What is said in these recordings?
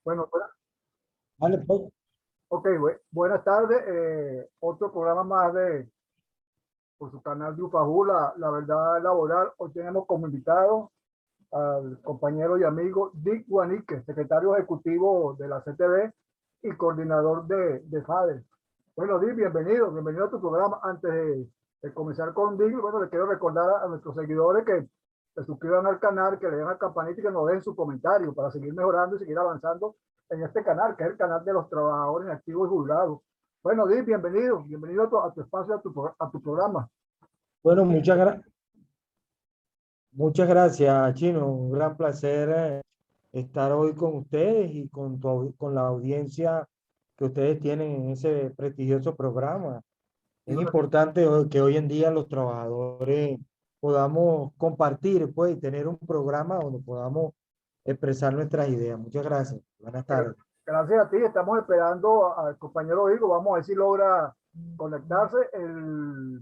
bueno, Vale, pues. buenas tardes. Otro programa más por su canal de UFAJU, la verdad laboral. Hoy tenemos como invitado al compañero y amigo Dick Guanique, secretario ejecutivo de la CTV y coordinador de FADE. Bueno, Dick, bienvenido a tu programa. Antes de comenzar con Dick, bueno, le quiero recordar a nuestros seguidores que se suscriban al canal, que le den a la campanita y que nos dejen su comentario para seguir mejorando y seguir avanzando en este canal, que es el canal de los trabajadores activos y jubilados. Bueno, Dick, bienvenido a tu espacio, a tu programa. Bueno, muchas gracias, Chino. Un gran placer estar hoy con ustedes y con la audiencia que ustedes tienen en ese prestigioso programa. Y Es bueno, importante que hoy en día los trabajadores podamos compartir, pues, y tener un programa donde podamos expresar nuestras ideas. Muchas gracias. Buenas tardes. gracias a ti, estamos esperando al compañero Higo. Vamos a ver si logra conectarse. El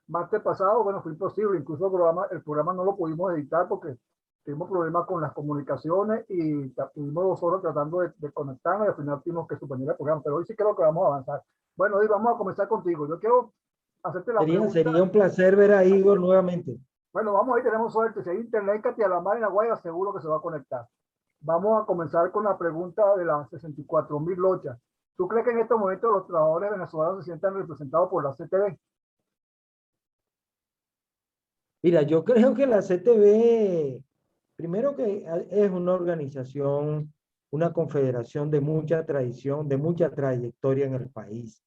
martes pasado, bueno, fue imposible. Incluso el programa no lo pudimos editar porque tuvimos problemas con las comunicaciones y tuvimos 2 horas tratando de conectarnos y al final tuvimos que suspender el programa. Pero hoy sí creo que vamos a avanzar. Bueno, Higo, vamos a comenzar contigo. Yo quiero hacerte la pregunta. Sería un placer ver a Igor nuevamente. Bueno, vamos ahí, tenemos suerte. Si hay internet, que a la mar en la guaya, seguro que se va a conectar. Vamos a comenzar con la pregunta de las 64.000 lochas. ¿Tú crees que en estos momentos los trabajadores venezolanos se sientan representados por la CTV? Mira, yo creo que la CTV, primero que es una organización, una confederación de mucha tradición, de mucha trayectoria en el país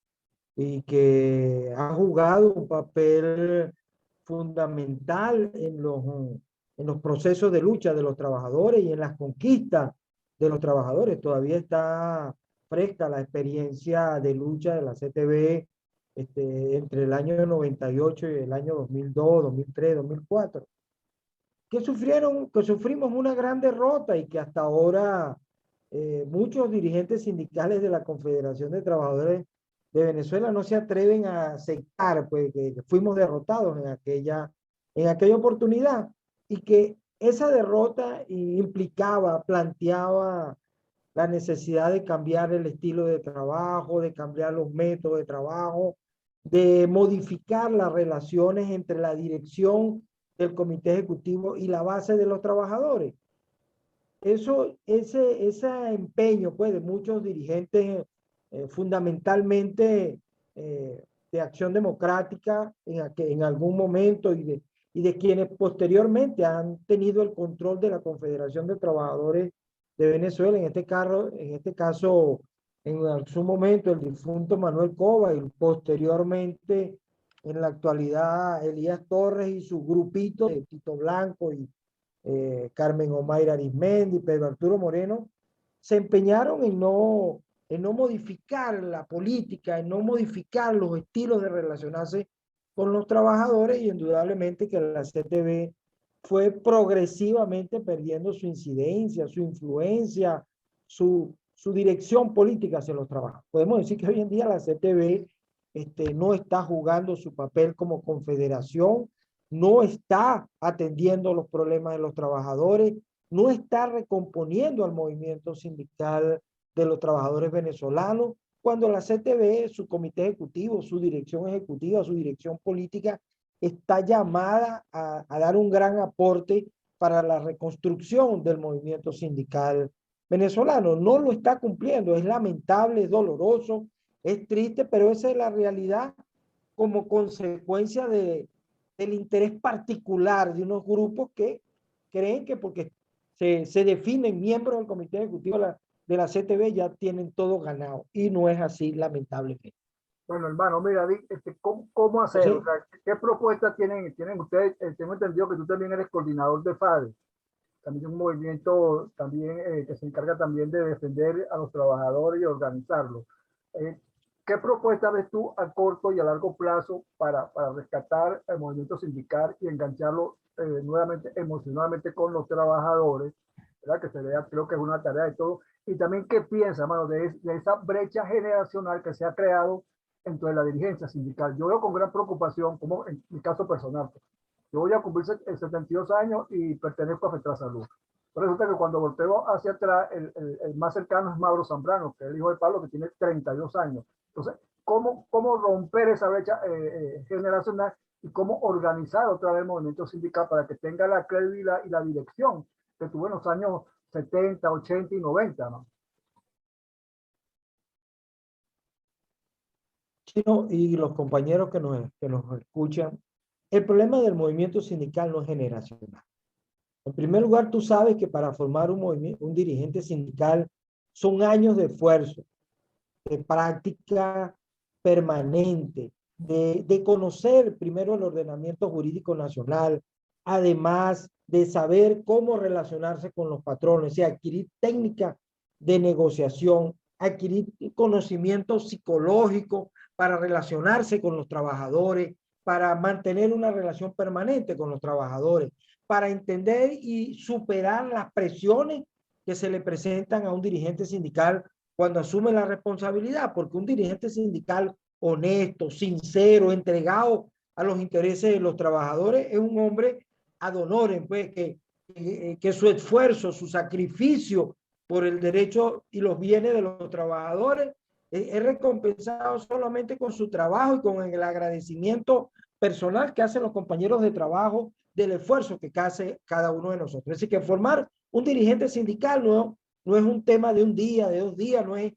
y que ha jugado un papel fundamental en los procesos de lucha de los trabajadores y en las conquistas de los trabajadores. Todavía está fresca la experiencia de lucha de la CTV entre el año 98 y el año 2002, 2003, 2004, que sufrimos una gran derrota y que hasta ahora muchos dirigentes sindicales de la Confederación de Trabajadores de Venezuela no se atreven a aceptar, pues, que fuimos derrotados en aquella oportunidad y que esa derrota implicaba, planteaba la necesidad de cambiar el estilo de trabajo, de cambiar los métodos de trabajo, de modificar las relaciones entre la dirección del comité ejecutivo y la base de los trabajadores. Ese empeño, pues, de muchos dirigentes, fundamentalmente de Acción Democrática en algún momento y de quienes posteriormente han tenido el control de la Confederación de Trabajadores de Venezuela, en este caso, en su momento, el difunto Manuel Cova y posteriormente, en la actualidad, Elías Torres y su grupito de Tito Blanco y Carmen Omaira Arismendi, Pedro Arturo Moreno, se empeñaron en no modificar la política, en no modificar los estilos de relacionarse con los trabajadores y indudablemente que la CTV fue progresivamente perdiendo su incidencia, su influencia, su dirección política hacia los trabajadores. Podemos decir que hoy en día la CTV no está jugando su papel como confederación, no está atendiendo los problemas de los trabajadores, no está recomponiendo al movimiento sindical de los trabajadores venezolanos, cuando la CTV, su comité ejecutivo, su dirección ejecutiva, su dirección política, está llamada a dar un gran aporte para la reconstrucción del movimiento sindical venezolano. No lo está cumpliendo, es lamentable, es doloroso, es triste, pero esa es la realidad como consecuencia del interés particular de unos grupos que creen que porque se definen miembros del comité ejecutivo de la CTV ya tienen todo ganado y no es así, lamentablemente. Bueno, hermano, mira, ¿cómo hacer? O Entonces, sea, ¿qué propuestas tienen ustedes? Tengo entendido que tú también eres coordinador de FADE, también un movimiento también que se encarga también de defender a los trabajadores y organizarlos. Eh, ¿Qué propuesta ves tú a corto y a largo plazo para rescatar el movimiento sindical y engancharlo nuevamente emocionalmente con los trabajadores? ¿Verdad? Que se vea, creo que es una tarea de todo. Y también, ¿qué piensa, hermano, de esa brecha generacional que se ha creado entre la dirigencia sindical? Yo veo con gran preocupación, como en mi caso personal, yo voy a cumplir 72 años y pertenezco a FETRASalud. Pero resulta que cuando volteo hacia atrás, el más cercano es Mauro Zambrano, que es el hijo de Pablo, que tiene 32 años. Entonces, ¿cómo romper esa brecha generacional y cómo organizar otra vez el movimiento sindical para que tenga la credibilidad y la dirección que tuvo en los años 70, 80 y 90, ¿no? Chino, y los compañeros que nos escuchan, el problema del movimiento sindical no es generacional. En primer lugar, tú sabes que para formar un dirigente sindical son años de esfuerzo, de práctica permanente, de conocer primero el ordenamiento jurídico nacional, además de saber cómo relacionarse con los patrones, o sea, adquirir técnicas de negociación, adquirir conocimiento psicológico para relacionarse con los trabajadores, para mantener una relación permanente con los trabajadores, para entender y superar las presiones que se le presentan a un dirigente sindical cuando asume la responsabilidad, porque un dirigente sindical honesto, sincero, entregado a los intereses de los trabajadores es un hombre ad honorem, pues, que su esfuerzo, su sacrificio por el derecho y los bienes de los trabajadores es recompensado solamente con su trabajo y con el agradecimiento personal que hacen los compañeros de trabajo del esfuerzo que hace cada uno de nosotros. Así que formar un dirigente sindical no es un tema de un día, de 2 días, no es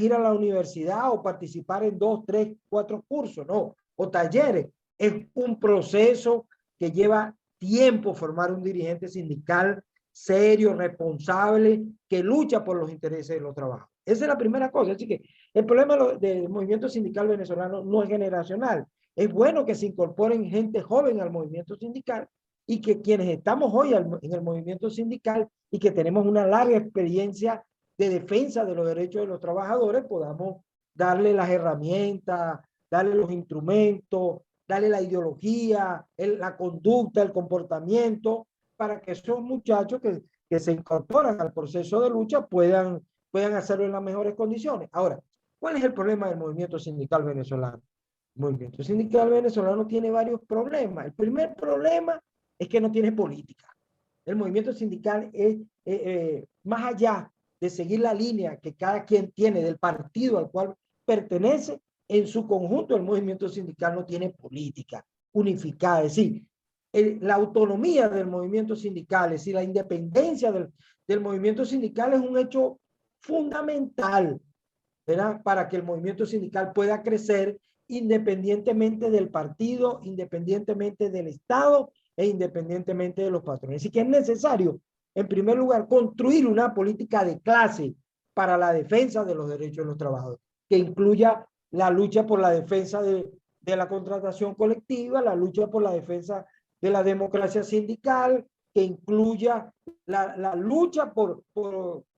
ir a la universidad o participar en 2, 3, 4 cursos, no, o talleres. Es un proceso que lleva tiempo formar un dirigente sindical serio, responsable, que lucha por los intereses de los trabajadores. Esa es la primera cosa. Así que el problema del movimiento sindical venezolano no es generacional. Es bueno que se incorporen gente joven al movimiento sindical y que quienes estamos hoy en el movimiento sindical y que tenemos una larga experiencia de defensa de los derechos de los trabajadores, podamos darle las herramientas, darle los instrumentos, darle la ideología, la conducta, el comportamiento, para que esos muchachos que se incorporan al proceso de lucha puedan hacerlo en las mejores condiciones. Ahora, ¿cuál es el problema del movimiento sindical venezolano? El movimiento sindical venezolano tiene varios problemas. El primer problema es que no tiene política. El movimiento sindical es más allá de seguir la línea que cada quien tiene del partido al cual pertenece, en su conjunto el movimiento sindical no tiene política unificada. Es decir, la autonomía del movimiento sindical, es decir, la independencia del movimiento sindical es un hecho fundamental, ¿verdad? Para que el movimiento sindical pueda crecer independientemente del partido, independientemente del Estado e independientemente de los patrones. Así que es necesario, en primer lugar, construir una política de clase para la defensa de los derechos de los trabajadores, que incluya la lucha por la defensa de la contratación colectiva, la lucha por la defensa de la democracia sindical, que incluya la lucha por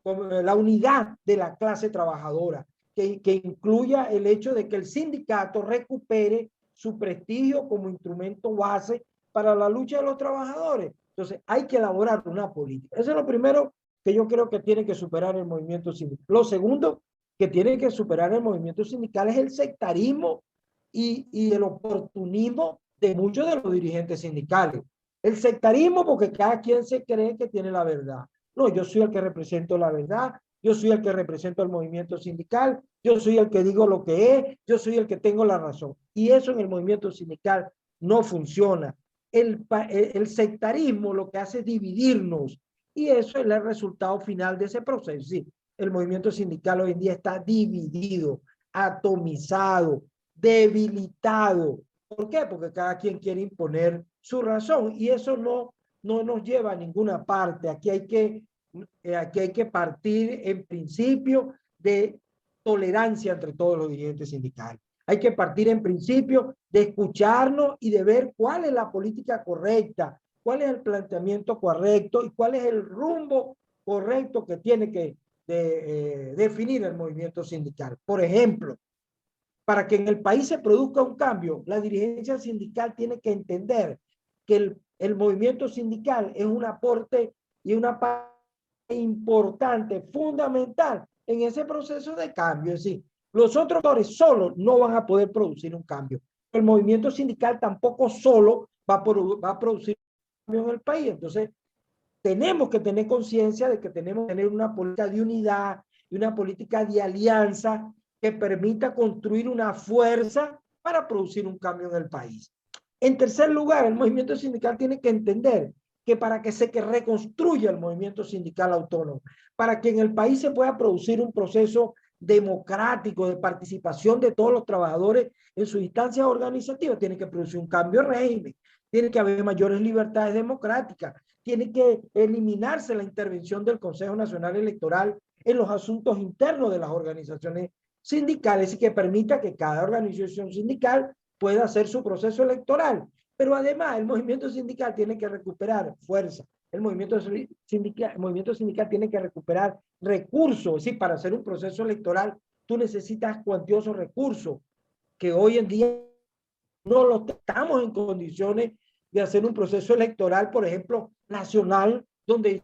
la unidad de la clase trabajadora, que incluya el hecho de que el sindicato recupere su prestigio como instrumento base para la lucha de los trabajadores. Entonces, hay que elaborar una política. Eso es lo primero que yo creo que tiene que superar el movimiento sindical. Lo segundo que tiene que superar el movimiento sindical es el sectarismo y el oportunismo de muchos de los dirigentes sindicales. El sectarismo porque cada quien se cree que tiene la verdad. No, yo soy el que represento la verdad, yo soy el que represento el movimiento sindical, yo soy el que digo lo que es, yo soy el que tengo la razón. Y eso en el movimiento sindical no funciona. El sectarismo lo que hace es dividirnos y eso es el resultado final de ese proceso. Sí, el movimiento sindical hoy en día está dividido, atomizado, debilitado. ¿Por qué? Porque cada quien quiere imponer su razón y eso no nos lleva a ninguna parte. Aquí hay que partir en principio de tolerancia entre todos los dirigentes sindicales. Hay que partir en principio de escucharnos y de ver cuál es la política correcta, cuál es el planteamiento correcto y cuál es el rumbo correcto que tiene que definir el movimiento sindical. Por ejemplo, para que en el país se produzca un cambio, la dirigencia sindical tiene que entender que el movimiento sindical es un aporte y una parte importante, fundamental en ese proceso de cambio. Es decir, los otros actores solos no van a poder producir un cambio. El movimiento sindical tampoco solo va a producir un cambio en el país. Entonces, tenemos que tener conciencia de que tenemos que tener una política de unidad y una política de alianza que permita construir una fuerza para producir un cambio en el país. En tercer lugar, el movimiento sindical tiene que entender que para que se reconstruya el movimiento sindical autónomo, para que en el país se pueda producir un proceso democrático de participación de todos los trabajadores en sus instancias organizativas, tiene que producir un cambio de régimen, tiene que haber mayores libertades democráticas, tiene que eliminarse la intervención del Consejo Nacional Electoral en los asuntos internos de las organizaciones sindicales y que permita que cada organización sindical pueda hacer su proceso electoral. Pero además el movimiento sindical tiene que recuperar fuerza. El movimiento sindical tiene que recuperar recursos. Es decir, para hacer un proceso electoral tú necesitas cuantiosos recursos que hoy en día no lo estamos en condiciones de hacer un proceso electoral, por ejemplo, nacional, donde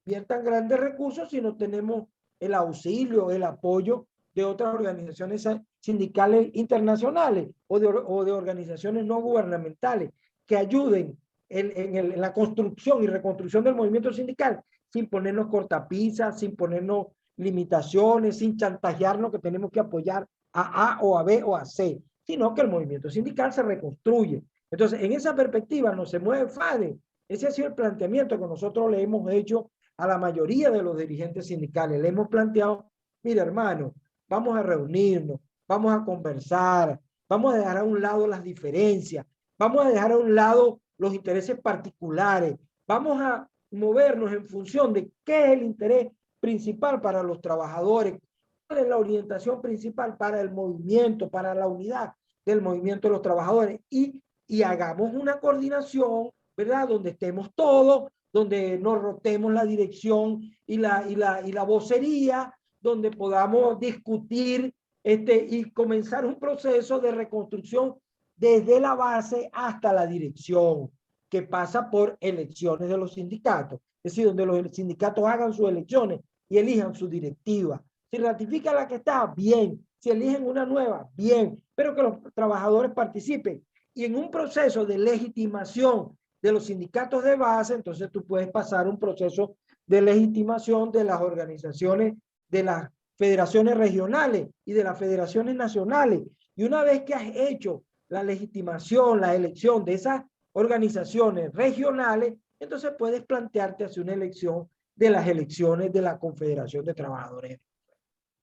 inviertan grandes recursos si no tenemos el auxilio, el apoyo de otras organizaciones sindicales internacionales o de organizaciones no gubernamentales que ayuden en la construcción y reconstrucción del movimiento sindical sin ponernos cortapisas, sin ponernos limitaciones, sin chantajearnos que tenemos que apoyar a o a B o a C, sino que el movimiento sindical se reconstruye. Entonces, en esa perspectiva no se mueve FADE. Ese ha sido el planteamiento que nosotros le hemos hecho a la mayoría de los dirigentes sindicales. Le hemos planteado, mire hermano, vamos a reunirnos, vamos a conversar, vamos a dejar a un lado las diferencias, vamos a dejar a un lado los intereses particulares, vamos a movernos en función de qué es el interés principal para los trabajadores, cuál es la orientación principal para el movimiento, para la unidad del movimiento de los trabajadores y hagamos una coordinación, ¿verdad? Donde estemos todos, donde nos rotemos la dirección y la vocería, donde podamos discutir y comenzar un proceso de reconstrucción desde la base hasta la dirección, que pasa por elecciones de los sindicatos. Es decir, donde los sindicatos hagan sus elecciones y elijan su directiva. Si ratifica la que está, bien. Si eligen una nueva, bien. Pero que los trabajadores participen. Y en un proceso de legitimación de los sindicatos de base, entonces tú puedes pasar un proceso de legitimación de las organizaciones, de las federaciones regionales y de las federaciones nacionales. Y una vez que has hecho la legitimación, la elección de esas organizaciones regionales, entonces puedes plantearte hacer una elección de las elecciones de la Confederación de Trabajadores.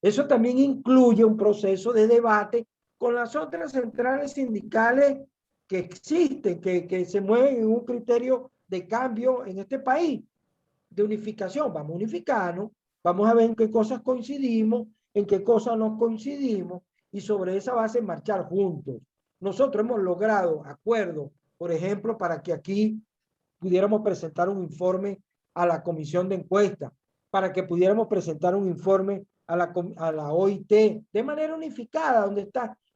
Eso también incluye un proceso de debate con las otras centrales sindicales que existen, que se mueven en un criterio de cambio en este país, de unificación. Vamos a unificarnos, vamos a ver en qué cosas coincidimos, en qué cosas no coincidimos y sobre esa base marchar juntos. Nosotros hemos logrado acuerdos, por ejemplo, para que aquí pudiéramos presentar un informe a la comisión de encuesta, para que pudiéramos presentar un informe a la OIT de manera unificada,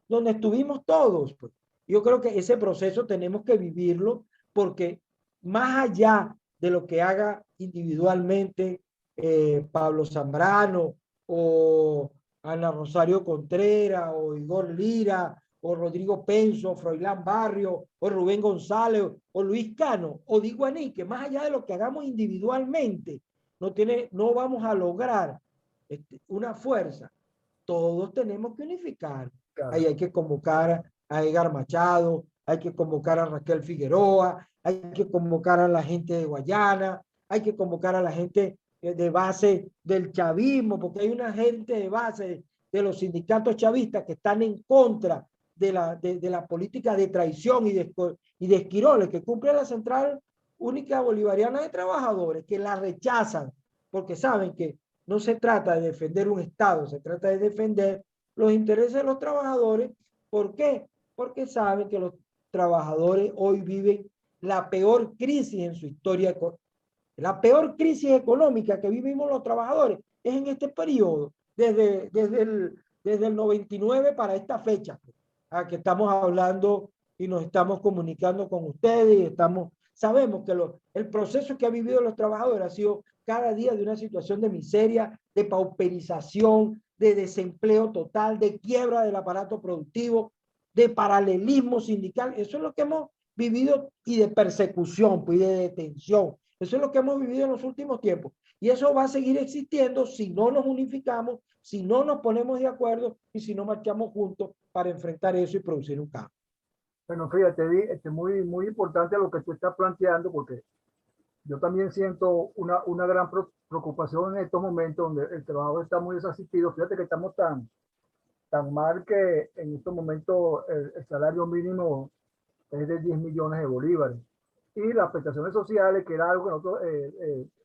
donde estuvimos todos. Pues. Yo creo que ese proceso tenemos que vivirlo porque más allá de lo que haga individualmente Pablo Zambrano o Ana Rosario Contreras o Igor Lira o Rodrigo Penso, o Froilán Barrio, o Rubén González, o Luis Cano, o Diguaní, que más allá de lo que hagamos individualmente, no vamos a lograr una fuerza. Todos tenemos que unificar. Claro. Ahí hay que convocar a Edgar Machado, hay que convocar a Raquel Figueroa, hay que convocar a la gente de Guayana, hay que convocar a la gente de base del chavismo, porque hay una gente de base de los sindicatos chavistas que están en contra de la política de traición y de esquiroles que cumple la Central Única Bolivariana de Trabajadores, que la rechazan porque saben que no se trata de defender un Estado, se trata de defender los intereses de los trabajadores. ¿Por qué? Porque saben que los trabajadores hoy viven la peor crisis en su historia. La peor crisis económica que vivimos los trabajadores es en este periodo, desde el 99 para esta fecha, a que estamos hablando y nos estamos comunicando con ustedes y sabemos que el proceso que ha vivido los trabajadores ha sido cada día de una situación de miseria, de pauperización, de desempleo total, de quiebra del aparato productivo, de paralelismo sindical. Eso es lo que hemos vivido y de persecución, pues, y de detención. Eso es lo que hemos vivido en los últimos tiempos. Y eso va a seguir existiendo si no nos unificamos, si no nos ponemos de acuerdo y si no marchamos juntos para enfrentar eso y producir un cambio. Bueno, fíjate, muy importante lo que tú estás planteando, porque yo también siento una gran preocupación en estos momentos donde el trabajador está muy desasistido. Fíjate que estamos tan mal que en estos momentos el salario mínimo es de 10 millones de bolívares. Y las prestaciones sociales, que era algo que nosotros,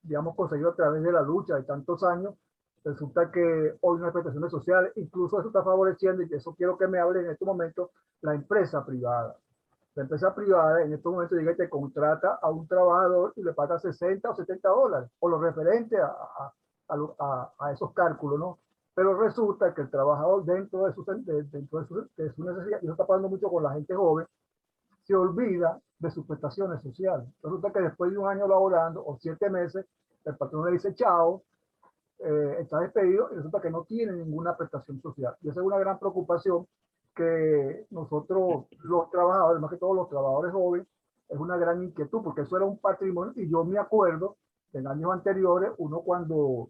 digamos, conseguido a través de la lucha de tantos años, resulta que hoy no hay prestaciones sociales. Incluso eso está favoreciendo, y eso quiero que me hable en este momento, la empresa privada. La empresa privada en estos momentos llega y te contrata a un trabajador y le paga 60 o 70 dólares, o lo referente a esos cálculos, ¿no? Pero resulta que el trabajador dentro de su necesidad, y eso está pasando mucho con la gente joven, se olvida de sus prestaciones sociales. Resulta que después de un año laborando o 7 meses, el patrón le dice chao, está despedido y resulta que no tiene ninguna prestación social. Y esa es una gran preocupación que nosotros, los trabajadores, más que todos los trabajadores jóvenes, es una gran inquietud, porque eso era un patrimonio. Y yo me acuerdo en años anteriores, uno cuando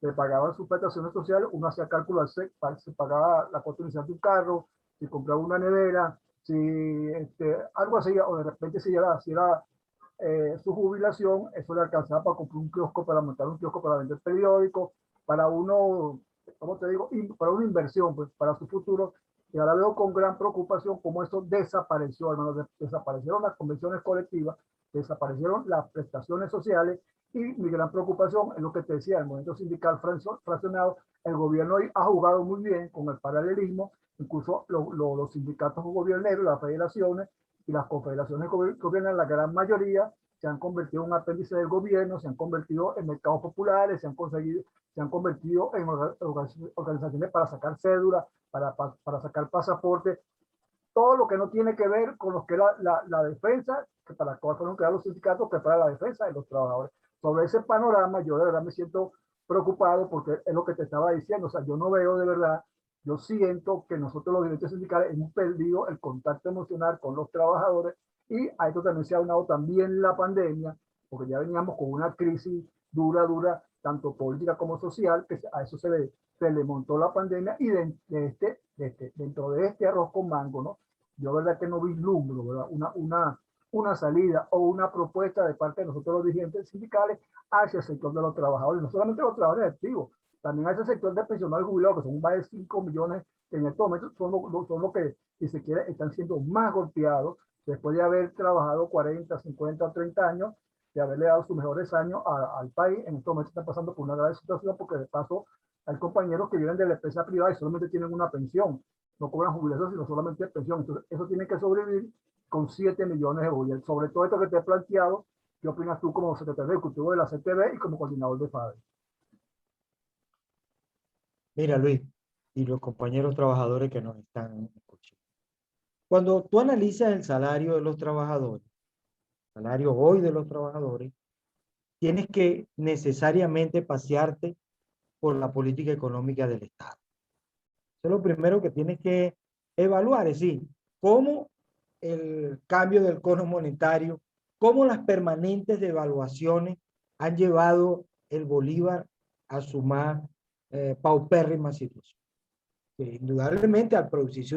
le pagaban sus prestaciones sociales, uno hacía cálculos, se pagaba la cuota inicial de un carro, si compraba una nevera, si algo así, o de repente si era su jubilación, eso le alcanzaba para comprar un kiosco, para montar un kiosco, para vender periódicos, para uno, ¿cómo te digo? Para una inversión, pues, para su futuro. Y ahora veo con gran preocupación cómo eso desapareció, hermano. Desaparecieron las convenciones colectivas, desaparecieron las prestaciones sociales, y mi gran preocupación es lo que te decía, el movimiento sindical fraccionado. El gobierno ha jugado muy bien con el paralelismo, incluso los sindicatos gobierneros, las federaciones y las confederaciones gobiernan, la gran mayoría se han convertido en un apéndice del gobierno, se han convertido en mercados populares, se han convertido en organizaciones para sacar cédulas, para sacar pasaportes, todo lo que no tiene que ver con lo que es la defensa, que para la cual fueron creados los sindicatos, que para la defensa de los trabajadores. Sobre ese panorama, yo de verdad me siento preocupado, porque es lo que te estaba diciendo. O sea, yo no veo de verdad, yo siento que nosotros los dirigentes sindicales hemos perdido el contacto emocional con los trabajadores, y a esto también se ha unado también la pandemia, porque ya veníamos con una crisis dura, tanto política como social, que a eso se le montó la pandemia. Y dentro de este arroz con mango, ¿no? Yo verdad que no vislumbro, ¿verdad? Una salida o una propuesta de parte de nosotros los dirigentes sindicales hacia el sector de los trabajadores, no solamente los trabajadores activos, también hacia el sector de pensionados jubilados, que son más de 5 millones que en estos momentos son los que, si se quiere, están siendo más golpeados después de haber trabajado 40, 50 o 30 años, de haberle dado sus mejores años al país. En estos momentos están pasando por una grave situación, porque de paso hay compañeros que viven de la empresa privada y solamente tienen una pensión, no cobran jubilación, sino solamente pensión. Entonces, eso tiene que sobrevivir con 7 millones de bolívares. Sobre todo esto que te he planteado, ¿qué opinas tú como secretario ejecutivo de la CTV y como coordinador de FADE? Mira, Luis, y los compañeros trabajadores que nos están escuchando. Cuando tú analizas el salario de los trabajadores, el salario hoy de los trabajadores, tienes que necesariamente pasearte por la política económica del Estado. Eso es lo primero que tienes que evaluar, es decir, cómo el cambio del cono monetario, cómo las permanentes devaluaciones han llevado el bolívar a su más paupérrima situación. Que indudablemente, al producirse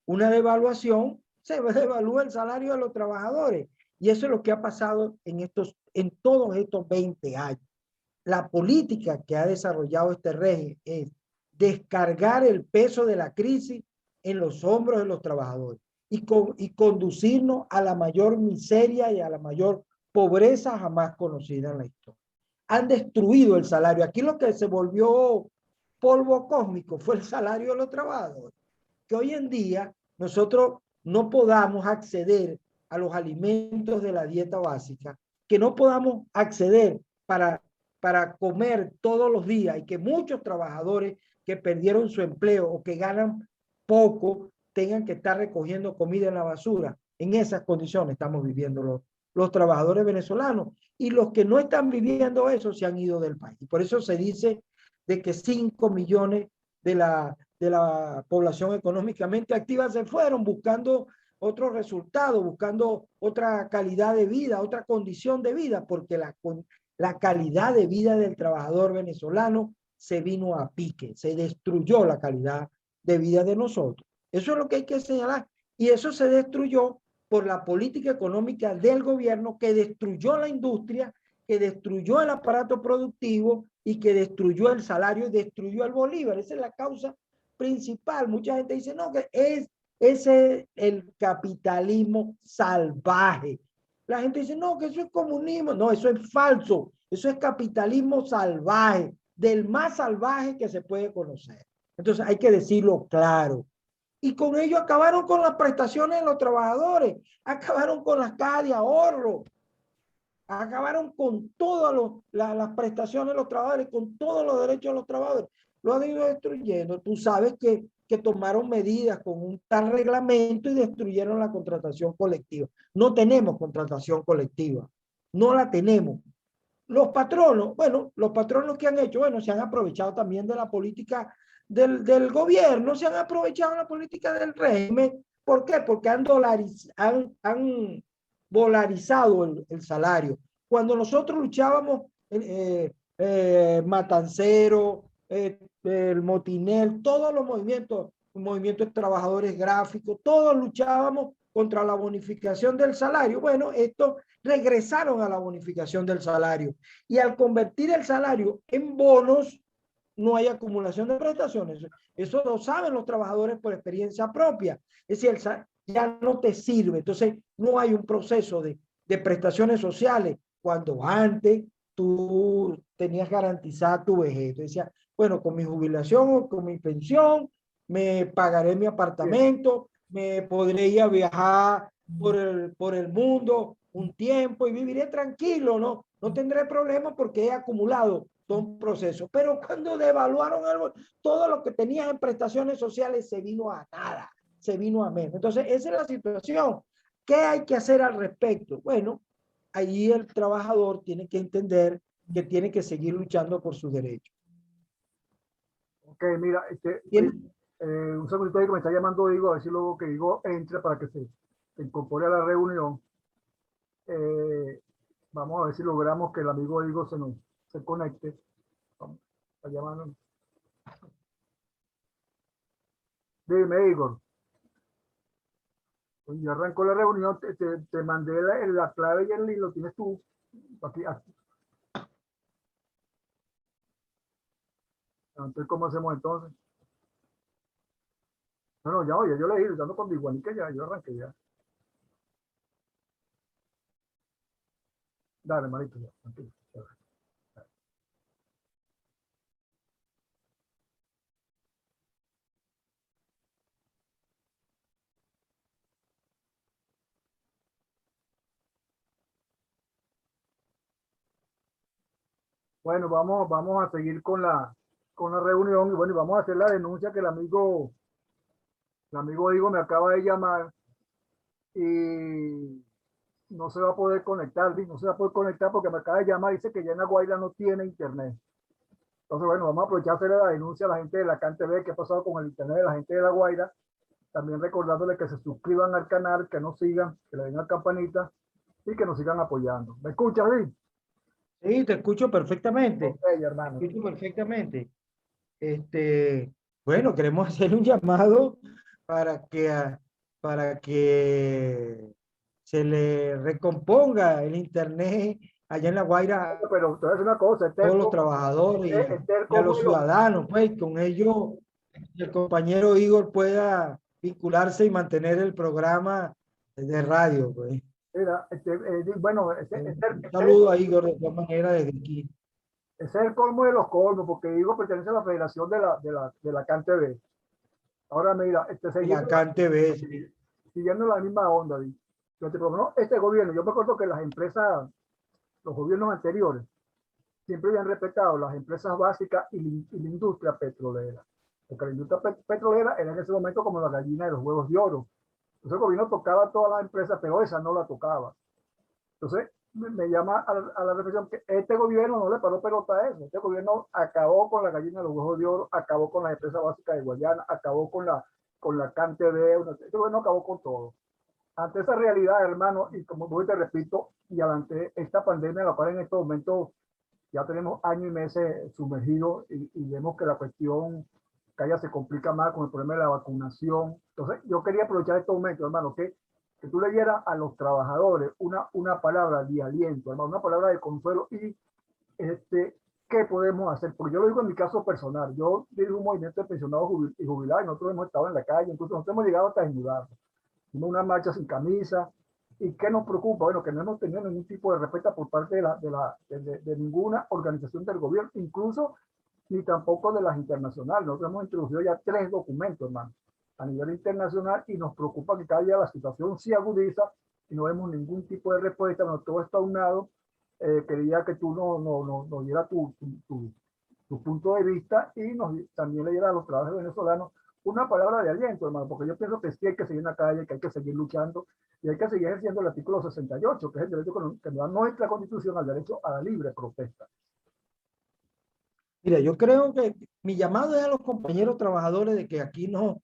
una devaluación, se devalúa el salario de los trabajadores. Y eso es lo que ha pasado en todos estos 20 años. La política que ha desarrollado este régimen es descargar el peso de la crisis en los hombros de los trabajadores y conducirnos a la mayor miseria y a la mayor pobreza jamás conocida en la historia. Han destruido el salario. Aquí lo que se volvió polvo cósmico fue el salario de los trabajadores. Que hoy en día nosotros no podamos acceder a los alimentos de la dieta básica, que no podamos acceder para comer todos los días, y que muchos trabajadores que perdieron su empleo o que ganan poco tengan que estar recogiendo comida en la basura. En esas condiciones estamos viviendo los trabajadores venezolanos, y los que no están viviendo eso se han ido del país. Y por eso se dice de que 5 millones de la población económicamente activa se fueron buscando otro resultado, buscando otra calidad de vida, otra condición de vida, porque la calidad de vida del trabajador venezolano se vino a pique, se destruyó la calidad de vida de nosotros. Eso es lo que hay que señalar. Y eso se destruyó por la política económica del gobierno que destruyó la industria, que destruyó el aparato productivo y que destruyó el salario y destruyó el bolívar. Esa es la causa principal. Mucha gente dice, no, que ese es el capitalismo salvaje. La gente dice, no, que eso es comunismo. No, eso es falso. Eso es capitalismo salvaje, del más salvaje que se puede conocer. Entonces hay que decirlo claro. Y con ello acabaron con las prestaciones de los trabajadores, acabaron con las cajas de ahorro, acabaron con todas las prestaciones de los trabajadores, con todos los derechos de los trabajadores. Lo han ido destruyendo. Tú sabes que tomaron medidas con un tal reglamento y destruyeron la contratación colectiva. No tenemos contratación colectiva, no la tenemos. Los patronos, bueno, los patronos que han hecho, bueno, se han aprovechado también de la política del gobierno, se han aprovechado de la política del régimen. ¿Por qué? Porque han dolarizado el salario. Cuando nosotros luchábamos, Matancero, el Motinel, todos los movimientos de trabajadores gráficos, todos luchábamos contra la bonificación del salario. Bueno, esto regresaron a la bonificación del salario. Y al convertir el salario en bonos, no hay acumulación de prestaciones. Eso lo saben los trabajadores por experiencia propia. Es decir, ya no te sirve. Entonces, no hay un proceso de prestaciones sociales. Cuando antes tú tenías garantizada tu vejez. Tú decías, bueno, con mi jubilación o con mi pensión, me pagaré mi apartamento, me podré ir a viajar por el mundo un tiempo y viviré tranquilo, ¿no? No tendré problemas porque he acumulado todo un proceso. Pero cuando devaluaron todo lo que tenías en prestaciones sociales se vino a nada, se vino a menos. Entonces, esa es la situación. ¿Qué hay que hacer al respecto? Bueno, ahí el trabajador tiene que entender que tiene que seguir luchando por sus derechos. Ok, mira, un segundito ahí que me está llamando Diego, a ver si luego que Diego entre para que se incorpore a la reunión. Vamos a ver si logramos que el amigo Diego se conecte. Vamos, está llamando. Dime, Igor. Ya arrancó la reunión, te mandé la clave y el link, lo tienes tú. Aquí. Entonces, ¿cómo hacemos entonces? Bueno, ya, oye, yo le dije, dando con Diego, que ya, yo arranqué ya. Dale, marito, ya, tranquilo. Bueno, vamos a seguir con la reunión y bueno, y vamos a hacer la denuncia que el amigo Diego me acaba de llamar y no se va a poder conectar, no se va a poder conectar porque me acaba de llamar y dice que ya en La Guaira no tiene internet. Entonces, bueno, vamos a aprovechar a hacer la denuncia a la gente de la CanTV, qué ha pasado con el internet de la gente de La Guaira. También recordándole que se suscriban al canal, que nos sigan, que le den la campanita y que nos sigan apoyando. ¿Me escuchas, Luis? Sí, te escucho perfectamente. Ok, hermano. Te escucho perfectamente. Bueno, queremos hacer un llamado para para que se le recomponga el internet allá en La Guaira Pero te voy a decir una cosa, a todos los trabajadores y a los ciudadanos, pues con ello el compañero Igor pueda vincularse y mantener el programa de radio, pues. mira, bueno, Un saludo a Igor de todas maneras desde aquí. ese es el colmo de los colmos, porque Diego pertenece a la federación de la CanTV. Ahora mira, La CanTV, sí. siguiendo la misma onda, por lo menos este gobierno, yo me acuerdo que las empresas, los gobiernos anteriores, siempre habían respetado las empresas básicas y la industria petrolera. Porque la industria petrolera era en ese momento como la gallina de los huevos de oro. Entonces el gobierno tocaba todas las empresas, pero esa no la tocaba. Entonces me llama a la reflexión que este gobierno no le paró pelota a eso. Este gobierno acabó con la gallina de los huevos de oro, acabó con las empresas básicas de Guayana, acabó con la CanTV. Este gobierno acabó con todo. ante esa realidad, hermano, y como voy te repito, y ante esta pandemia, la cual en estos momentos ya tenemos años y meses sumergidos y vemos que la cuestión cada día se complica más con el problema de la vacunación. Entonces, yo quería aprovechar este momento, hermano, que tú le dieras a los trabajadores una palabra de aliento, hermano, una palabra de consuelo y qué podemos hacer. Porque yo lo digo en mi caso personal. Yo dirijo un movimiento de pensionados y jubilados y nosotros hemos estado en la calle, incluso nosotros hemos llegado hasta ayudar. Hicimos una marcha sin camisa. ¿Y qué nos preocupa? Bueno, que no hemos tenido ningún tipo de respuesta por parte de ninguna organización del gobierno, incluso ni tampoco de las internacionales. Nosotros hemos introducido ya 3 documentos, hermano, a nivel internacional y nos preocupa que cada día la situación se agudiza y no vemos ningún tipo de respuesta. Bueno, todo está unado. Quería que tú nos diera tu punto de vista y también le diera a los trabajadores venezolanos una palabra de aliento, hermano, porque yo pienso que sí hay que seguir en la calle, que hay que seguir luchando y hay que seguir ejerciendo el artículo 68, que es el derecho que nos da nuestra constitución al derecho a la libre protesta. Mira, yo creo que mi llamado es a los compañeros trabajadores de que aquí no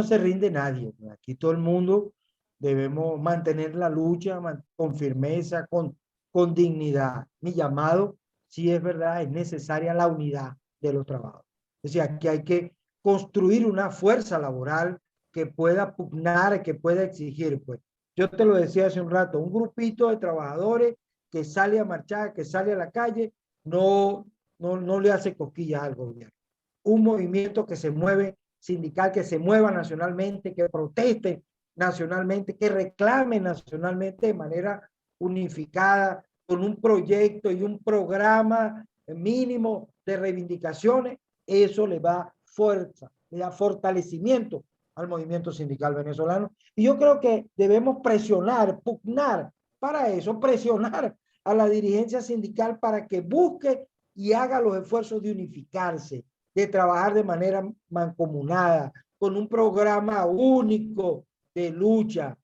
se rinde nadie. Aquí todo el mundo debemos mantener la lucha con firmeza, con dignidad. Mi llamado, sí es verdad, es necesaria la unidad de los trabajadores. Es decir, aquí hay que construir una fuerza laboral que pueda pugnar, que pueda exigir. Pues yo te lo decía hace un rato, un grupito de trabajadores que sale a marchar, que sale a la calle, no le hace cosquillas al gobierno. Un movimiento que se mueve sindical, que se mueva nacionalmente, que proteste nacionalmente, que reclame nacionalmente de manera unificada, con un proyecto y un programa mínimo de reivindicaciones, eso le da fuerza, le da fortalecimiento al movimiento sindical venezolano. Y yo creo que debemos presionar, pugnar para eso, presionar a la dirigencia sindical para que busque y haga los esfuerzos de unificarse, de trabajar de manera mancomunada, con un programa único de lucha,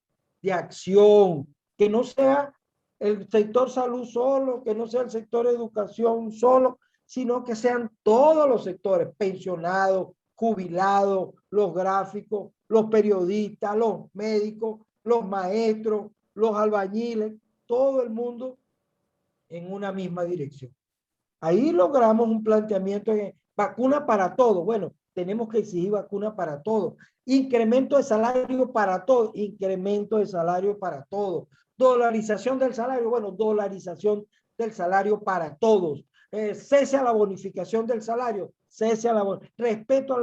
de acción, que no sea el sector salud solo, que no sea el sector educación solo, sino que sean todos los sectores, pensionados, jubilados, los gráficos, los periodistas, los médicos, los maestros, los albañiles, todo el mundo en una misma dirección. Ahí logramos un planteamiento de vacuna para todo. Bueno, tenemos que exigir vacuna para todo. Incremento de salario para todo. Incremento de salario para todo. Dolarización del salario. Bueno, dolarización del salario para todos. Cese a la bonificación del salario. Cese a la respeto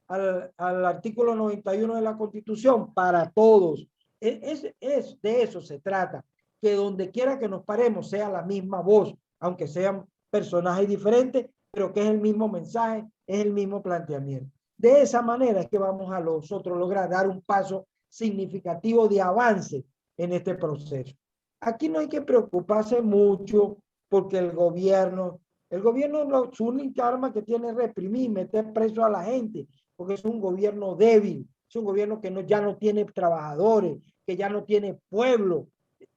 al artículo 91 de la Constitución para todos. De eso se trata. Que donde quiera que nos paremos sea la misma voz, aunque sean personajes diferentes, pero que es el mismo mensaje, es el mismo planteamiento. De esa manera es que vamos a nosotros lograr dar un paso significativo de avance en este proceso. Aquí no hay que preocuparse mucho porque el gobierno su única arma que tiene es reprimir, meter preso a la gente, porque es un gobierno débil, es un gobierno que ya no tiene trabajadores, que ya no tiene pueblo.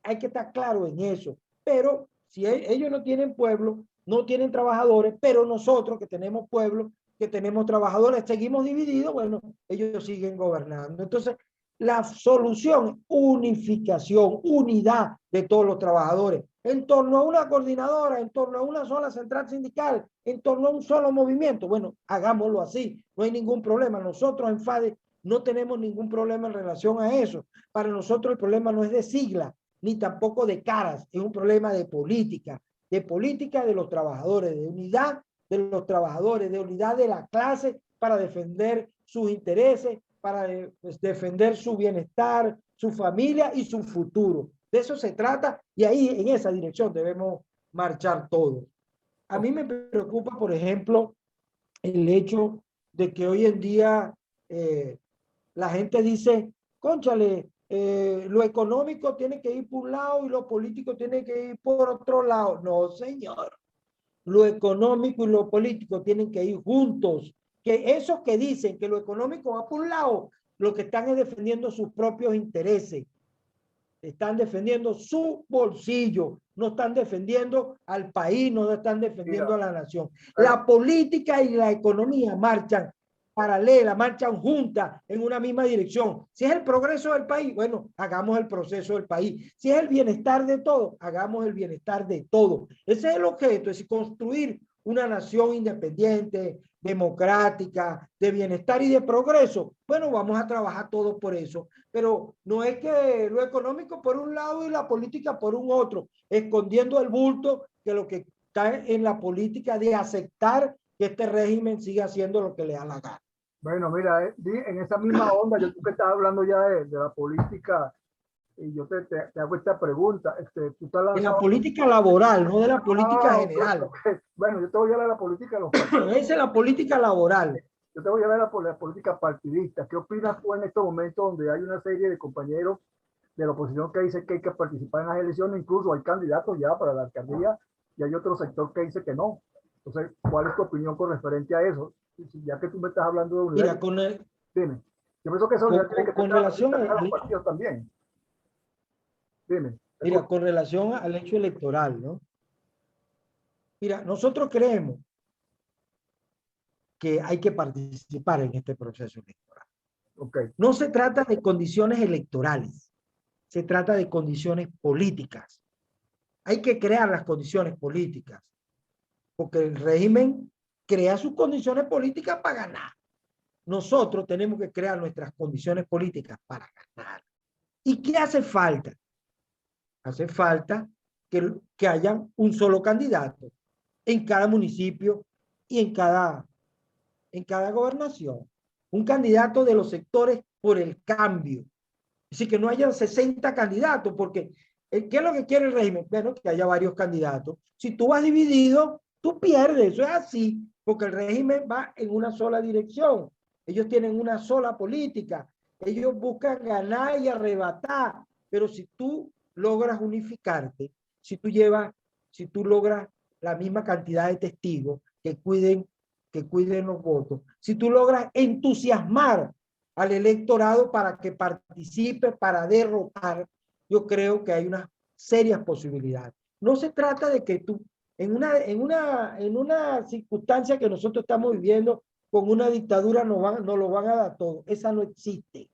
Hay que estar claro en eso. Pero si ellos no tienen pueblo, no tienen trabajadores, pero nosotros que tenemos pueblo, que tenemos trabajadores, seguimos divididos, bueno, ellos siguen gobernando. Entonces, la solución, unificación, unidad de todos los trabajadores, en torno a una coordinadora, en torno a una sola central sindical, en torno a un solo movimiento. Bueno, hagámoslo así, no hay ningún problema. Nosotros en FADE no tenemos ningún problema en relación a eso. Para nosotros el problema no es de sigla, ni tampoco de caras, es un problema de política de los trabajadores, de unidad de los trabajadores, de unidad de la clase para defender sus intereses, para defender su bienestar, su familia y su futuro. De eso se trata y ahí en esa dirección debemos marchar todos. A mí me preocupa, por ejemplo, el hecho de que hoy en día la gente dice, cónchale, lo económico tiene que ir por un lado y lo político tiene que ir por otro lado. No, señor. Lo económico y lo político tienen que ir juntos. Que esos que dicen que lo económico va por un lado, lo que están es defendiendo sus propios intereses. Están defendiendo su bolsillo, no están defendiendo al país, no están defendiendo a la nación. La política y la economía marchan paralela, marchan juntas en una misma dirección. Si es el progreso del país, bueno, hagamos el proceso del país. Si es el bienestar de todos, hagamos el bienestar de todos. Ese es el objeto, es construir una nación independiente, democrática, de bienestar y de progreso. Bueno, vamos a trabajar todos por eso, pero no es que lo económico por un lado y la política por un otro, escondiendo el bulto que lo que está en la política de aceptar que este régimen siga haciendo lo que le da la gana. Bueno, mira, en esa misma onda, yo tú que estás hablando ya de la política, y yo te hago esta pregunta, tú estás De la lanzando... política laboral, no de la política Ah, ok, general. ok. Bueno, yo te voy a hablar de la política de los partidos. Esa es la política laboral. Yo te voy a hablar de la política partidista. ¿Qué opinas tú en estos momentos donde hay una serie de compañeros de la oposición que dicen que hay que participar en las elecciones? Incluso hay candidatos ya para la alcaldía y hay otro sector que dice que no. Entonces, ¿cuál es tu opinión con referente a eso? Ya que tú me estás hablando de unidad, Mira, dime. Yo pienso que esa unidad tiene que con tener relación a los partidos también. Dime. mira, con relación al hecho electoral, ¿no? Mira, nosotros creemos que hay que participar en este proceso electoral. Okay. No se trata de condiciones electorales, se trata de condiciones políticas. Hay que crear las condiciones políticas, porque el régimen crea sus condiciones políticas para ganar. Nosotros tenemos que crear nuestras condiciones políticas para ganar. ¿Y qué hace falta? Hace falta que haya un solo candidato en cada municipio y en cada gobernación. Un candidato de los sectores por el cambio. Así que no haya 60 candidatos, porque ¿qué es lo que quiere el régimen? Bueno, que haya varios candidatos. Si tú vas dividido, tú pierdes. Eso es así, porque el régimen va en una sola dirección. Ellos tienen una sola política. Ellos buscan ganar y arrebatar. Pero si tú logras unificarte, si tú logras la misma cantidad de testigos que cuiden los votos, si tú logras entusiasmar al electorado para que participe, para derrotar, yo creo que hay unas serias posibilidades. No se trata de que tú, en una circunstancia que nosotros estamos viviendo con una dictadura, nos lo van a dar todo. Esa no existe.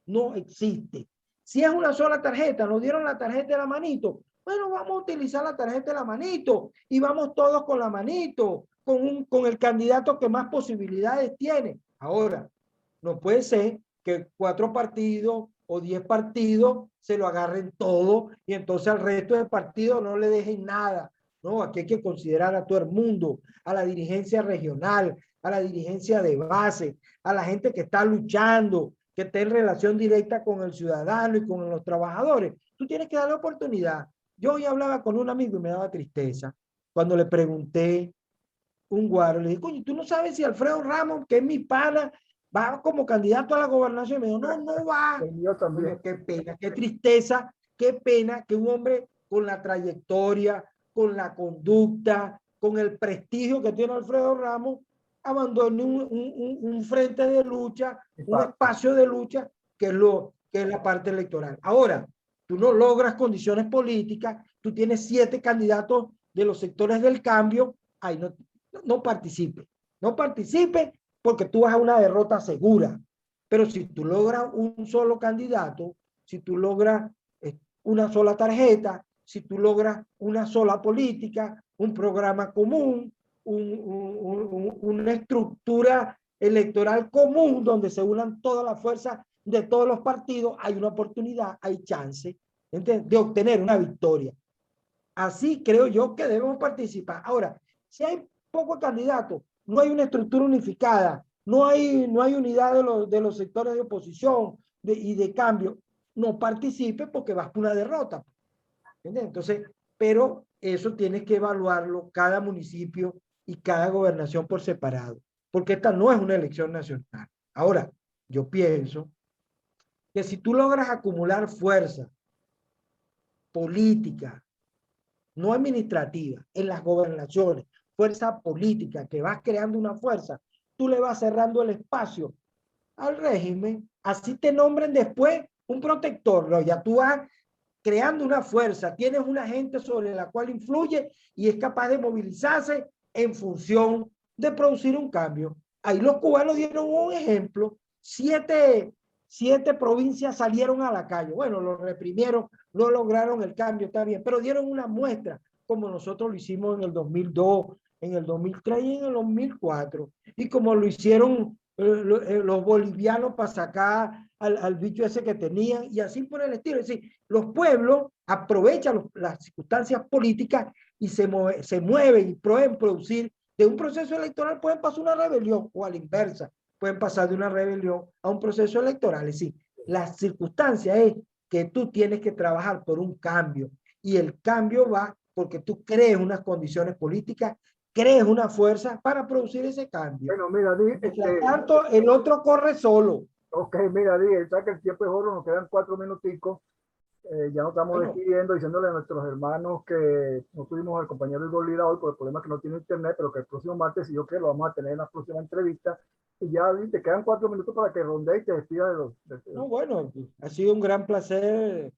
No existe. Si es una sola tarjeta, nos dieron la tarjeta de la manito, bueno, vamos a utilizar la tarjeta de la manito y vamos todos con la manito, con el candidato que más posibilidades tiene. Ahora, no puede ser que 4 partidos o 10 partidos se lo agarren todo y entonces al resto del partido no le dejen nada. No, aquí hay que considerar a todo el mundo, a la dirigencia regional, a la dirigencia de base, a la gente que está luchando, que está en relación directa con el ciudadano y con los trabajadores. Tú tienes que darle oportunidad. Yo hoy hablaba con un amigo y me daba tristeza cuando le pregunté un guaro, le dije, coño, ¿tú no sabes si Alfredo Ramos, que es mi pana, va como candidato a la gobernación? Y me dijo, no, no va. Yo también. Coño, qué pena, qué tristeza, qué pena que un hombre con la trayectoria, con la conducta, con el prestigio que tiene Alfredo Ramos, abandone un frente de lucha, un espacio de lucha, que es la parte electoral. Ahora, tú no logras condiciones políticas, tú tienes 7 candidatos de los sectores del cambio, ahí no participe. No participe porque tú vas a una derrota segura. Pero si tú logras un solo candidato, si tú logras una sola tarjeta, si tú logras una sola política, un programa común, una estructura electoral común donde se unan todas las fuerzas de todos los partidos, hay una oportunidad, hay chance de obtener una victoria. Así creo yo que debemos participar. Ahora, si hay pocos candidatos, no hay una estructura unificada, no hay unidad de los sectores de oposición y de cambio, no participe porque vas por una derrota. ¿Entiendes? Entonces, pero eso tienes que evaluarlo cada municipio y cada gobernación por separado, porque esta no es una elección nacional. Ahora, yo pienso que si tú logras acumular fuerza política, no administrativa, en las gobernaciones, fuerza política, que vas creando una fuerza, tú le vas cerrando el espacio al régimen, así te nombren después un protector, ¿no? Ya tú vas creando una fuerza, tienes una gente sobre la cual influye y es capaz de movilizarse en función de producir un cambio. ahí los cubanos dieron un ejemplo. Siete provincias salieron a la calle. Bueno, los reprimieron, no lograron el cambio, está bien, pero dieron una muestra, como nosotros lo hicimos en el 2002, en el 2003 y en el 2004, y como lo hicieron los bolivianos para sacar al bicho ese que tenían, y así por el estilo. Es decir, los pueblos aprovechan las circunstancias políticas y se mueven y pueden producir de un proceso electoral, pueden pasar una rebelión, o a la inversa, pueden pasar de una rebelión a un proceso electoral. Es decir, la circunstancia es que tú tienes que trabajar por un cambio, y el cambio va porque tú crees unas condiciones políticas, crees una fuerza para producir ese cambio. Bueno, mira, Di, Mientras tanto, el otro corre solo. ok, mira, Di, sabes que el tiempo es oro, nos quedan 4 minuticos. Ya nos estamos Bueno, despidiendo, diciéndole a nuestros hermanos que no tuvimos al compañero Igor Lira hoy por el problema que no tiene internet, pero que el próximo martes, si yo quiero, lo vamos a tener en la próxima entrevista. Y ya Di, te quedan 4 minutos para que ronde y te despida de los. no, bueno, ha sido un gran placer,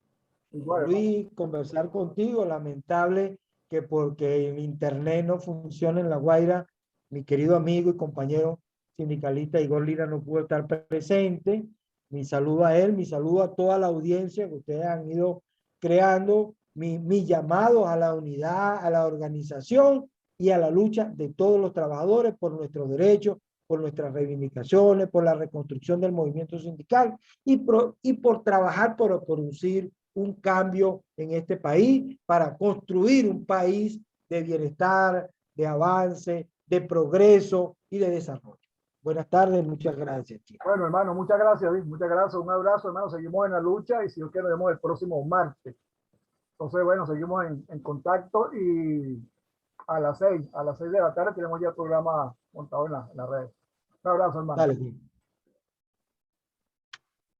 Igual, hermano. Luis, conversar contigo. Lamentable que porque el internet no funciona en La Guaira, mi querido amigo y compañero sindicalista Igor Lira no pudo estar presente. Mi saludo a él, mi saludo a toda la audiencia que ustedes han ido creando, mi llamado a la unidad, a la organización y a la lucha de todos los trabajadores por nuestros derechos, por nuestras reivindicaciones, por la reconstrucción del movimiento sindical y por trabajar por producir un cambio en este país para construir un país de bienestar, de avance, de progreso y de desarrollo. Buenas tardes, muchas gracias, chicos. Bueno, hermano, muchas gracias, Di, muchas gracias. Un abrazo, hermano. Seguimos en la lucha y si Dios quiere, nos vemos el próximo martes. Entonces, bueno, seguimos en contacto y a las 6 de la tarde tenemos ya el programa montado en la red. Un abrazo, hermano. Dale,